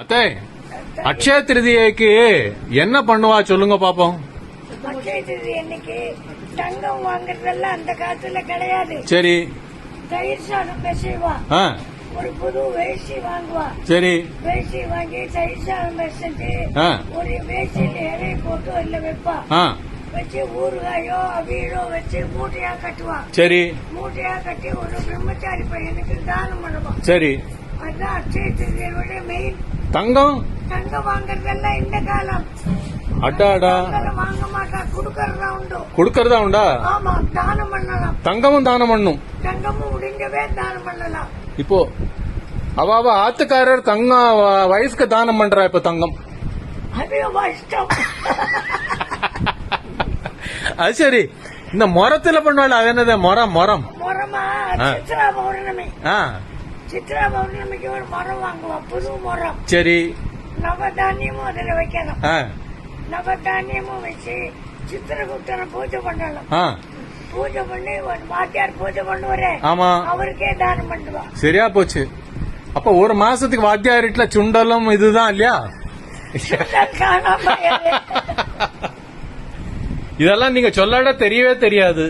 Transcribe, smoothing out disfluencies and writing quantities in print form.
அத்தை அக்ஷய திருதியைக்கு என்ன பண்ணுவா சொல்லுங்க பாப்போம். அக்ஷய திருதி அன்னைக்கு தங்கம் வாங்குறதெல்லாம் அந்த காலத்துல கிடையாது. சரி. தயிர் சாதம் பேசுவா, ஒரு புது வேஷ்டி வாங்குவா. சரி. வேஷ்டி வாங்கி தயிர் சாதம் பேசிட்டு ஒரு வேஷ்டியில இறைய போட்டு அதுல வைப்பா. வச்சு ஊறுகாயோ அவியலோ வச்சு மூட்டையா கட்டுவா. சரி. மூட்டையா கட்டி ஒரு பிரம்மச்சாரி பையனுக்கு தானம் பண்ணுவா. சரி. அதுதான் அக்ஷய திருதியோட மெயின். தங்கம் தங்கம் வாங்குறதெல்லாம் இந்த காலம். அட்டாடா வாங்க மாட்டா, குடுக்கறதா உண்டு. குடுக்கறதா உண்டா? ஆமா, தானம் பண்ணலாம். தங்கமும் தானம் பண்ணும். தங்கமும் முடிஞ்சவே தானம் பண்ணலாம். இப்போ அவ ஆத்துக்காரர் தங்கம் வயசுக்கு தானம் பண்றா. இப்ப தங்கம் அது இஷ்டம். அது சரி. இந்த மொரத்துல பண்ணுவாள், அது என்னது? மொரம் மொரம் மொரமா? சித்ரா பௌர்ணமி. சித்ரா பௌர்ணமிக்கு ஒரு மரம் வாங்குவா, புது மரம். சரி. நவதானியமும் அதுல வைக்கணும். நவதானியமும் வச்சு சித்திரகுப்தனை பூஜை பண்ணலாம். பூஜை பண்ணி ஒரு வாத்தியார் பூஜை பண்ணுவாரு. ஆமா, அவருக்கே தானம் பண்ணுவா. சரியா போச்சு. அப்ப ஒரு மாசத்துக்கு வாத்தியார் வீட்டுல சுண்டலும் இதுதான் இல்லையா? இதெல்லாம் நீங்க சொல்லாட தெரியவே தெரியாது.